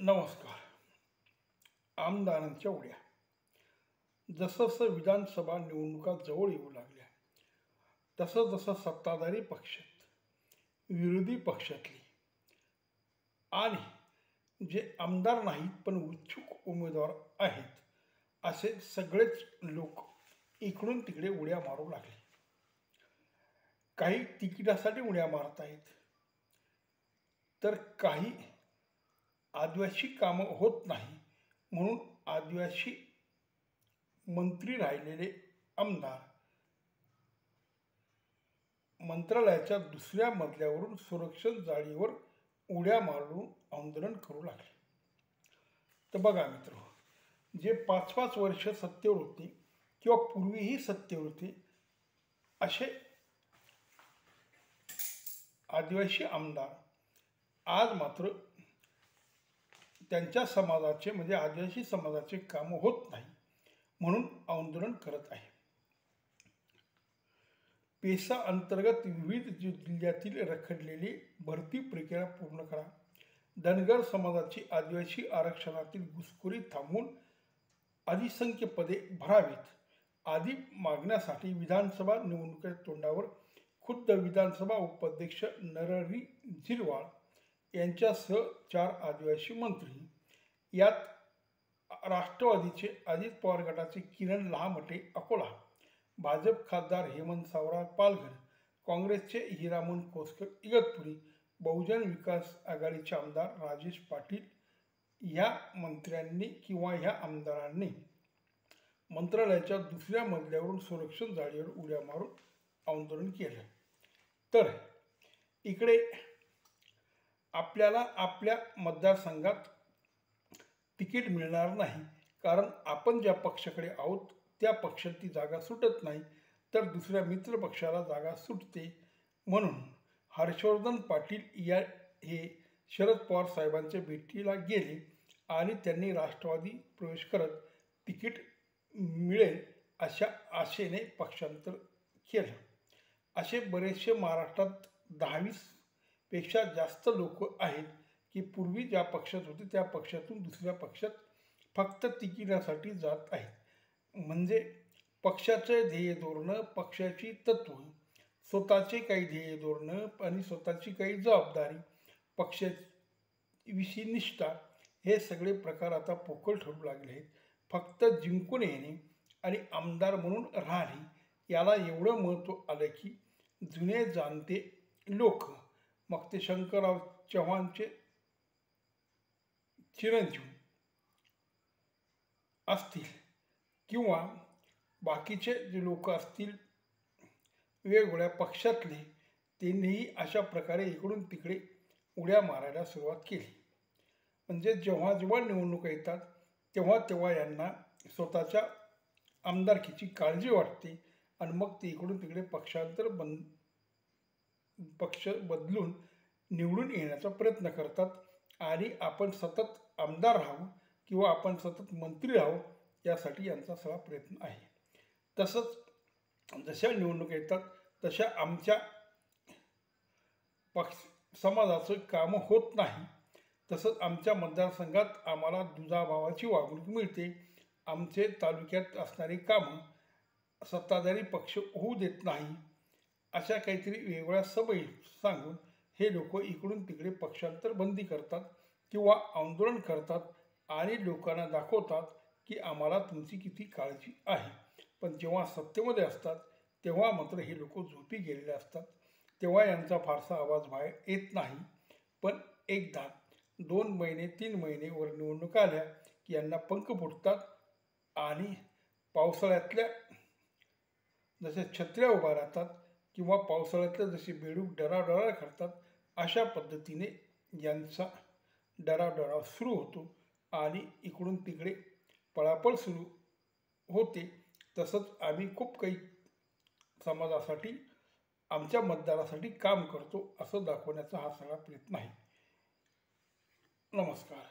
नमस्कार. आमदारांच्या उड्या. जसं विधानसभा निवडणुका जवळ येऊ लागल्या तसं सत्ताधारी पक्षात, विरोधी पक्षातली आणि जे आमदार नाहीत पण इच्छुक उमेदवार आहेत असे सगळेच लोक इकडून तिकडे उड्या मारू लागले. काही तिकिटासाठी उड्या मारत आहेत, तर काही आदिवासी कामं होत नाही म्हणून आदिवासी मंत्री राहिलेले आमदार मंत्रालयाच्या दुसऱ्या मजल्यावरून संरक्षण जाळीवर उड्या मारून आंदोलन करू लागले. तर बघा मित्र, जे 5-5 वर्ष सत्तेवर होते किंवा पूर्वीही सत्तेवर होते असे आदिवासी आमदार आज मात्र त्यांच्या समाजाचे म्हणजे आदिवासी समाजाचे कामं होत नाही म्हणून आंदोलन करत आहे. पेसा अंतर्गत विविध जिल्ह्यातील रखडलेली भरती प्रक्रिया पूर्ण करा. धनगर समाजाची आदिवासी आरक्षणातील घुसखोरी थांबवून अधिसंख्य पदे भरावीत आदी मागण्यासाठी विधानसभा निवडणुकीच्या तोंडावर खुद्द विधानसभा उपाध्यक्ष नरहरी झिरवाळ यांच्यासह 4 आदिवासी मंत्री, यात राष्ट्रवादीचे अजित पवार गटाचे किरण लहामटे अकोला, भाजप खासदार हेमंत सावरा पालघर, काँग्रेसचे हिरामन कोसकर इगतपुरी, बहुजन विकास आघाडीचे आमदार राजेश पाटील ह्या मंत्र्यांनी किंवा ह्या आमदारांनी मंत्रालयाच्या दुसऱ्या मजल्यावरून संरक्षण जाळीवर उड्या मारून आंदोलन केलं. तर इकडे आपल्याला आपल्या मतदारसंघात तिकीट मिळणार नाही, कारण आपण ज्या पक्षाकडे आहोत त्या पक्षात ती जागा सुटत नाही, तर दुसऱ्या मित्र पक्षाला जागा सुटते. म्हणून हर्षवर्धन पाटील हे शरद पवार साहेबांच्या भेटीला गेले आणि त्यांनी राष्ट्रवादी प्रवेश करत तिकीट मिळेल अशा आशेने पक्षांतर केलं. असे बरेचसे महाराष्ट्रात 10-20 पेक्षा जास्त लोक आहेत की पूर्वी ज्या पक्षात होते त्या पक्षातून दुसऱ्या पक्षात फक्त तिकिटासाठी जात आहेत. म्हणजे पक्षाचे ध्येय धोरणं, पक्षाची तत्व, स्वतःचे काही ध्येय धोरणं आणि स्वतःची काही जबाबदारी, पक्षाविषयी निष्ठा, हे सगळे प्रकार आता पोकळ ठरू लागले आहेत. फक्त जिंकून येणे आणि आमदार म्हणून राहणे याला एवढं महत्त्व आलं की जुने जाणते लोक, मग ते शंकरराव चव्हाणचे चिरंजीव असतील किंवा बाकीचे जे लोक असतील वेगवेगळ्या पक्षातले, त्यांनीही अशा प्रकारे इकडून तिकडे उड्या मारायला सुरुवात केली. म्हणजे जेव्हा निवडणुका येतात तेव्हा यांना स्वतःच्या आमदारकीची काळजी वाटते आणि मग ते इकडून तिकडे पक्ष बदलून निवडून येण्याचा प्रयत्न करतात आणि आपण सतत आमदार राहावं किंवा आपण सतत मंत्री राहावं यासाठी यांचा सगळा प्रयत्न आहे. तसंच जशा निवडणुका येतात तशा आमच्या समाजाचं कामं होत नाही, तसंच आमच्या मतदारसंघात आम्हाला दुजाभावाची वागणूक मिळते. आमचे तालुक्यात असणारी कामं सत्ताधारी पक्ष होऊ देत नाही, अशा काहीतरी वेगवेगळ्या सवयी सांगून हे लोक इकडून तिकडे पक्षांतर बंदी करतात किंवा आंदोलन करतात आणि लोकांना दाखवतात की आम्हाला तुमची किती काळजी आहे. पण जेव्हा सत्तेमध्ये असतात तेव्हा मात्र हे लोक झोपी गेलेले असतात, तेव्हा यांचा फारसा आवाज बाहेर येत नाही. पण एकदा 2 महिने 3 महिने वर निवडणूक आल्या की यांना पंख फुटतात आणि पावसाळ्यातल्या जसे छत्र्या उभा राहतात किंवा पावसाळ्यातल्या जसे बेडूक डराडरा करतात, अशा पद्धतीने यांचा डराडरा सुरू होतो आणि इकडून तिकडे पळापळ सुरू होते. तसंच आम्ही खूप काही समाजासाठी, आमच्या मतदारासाठी काम करतो असं दाखवण्याचा हा सगळा प्रयत्न आहे. नमस्कार.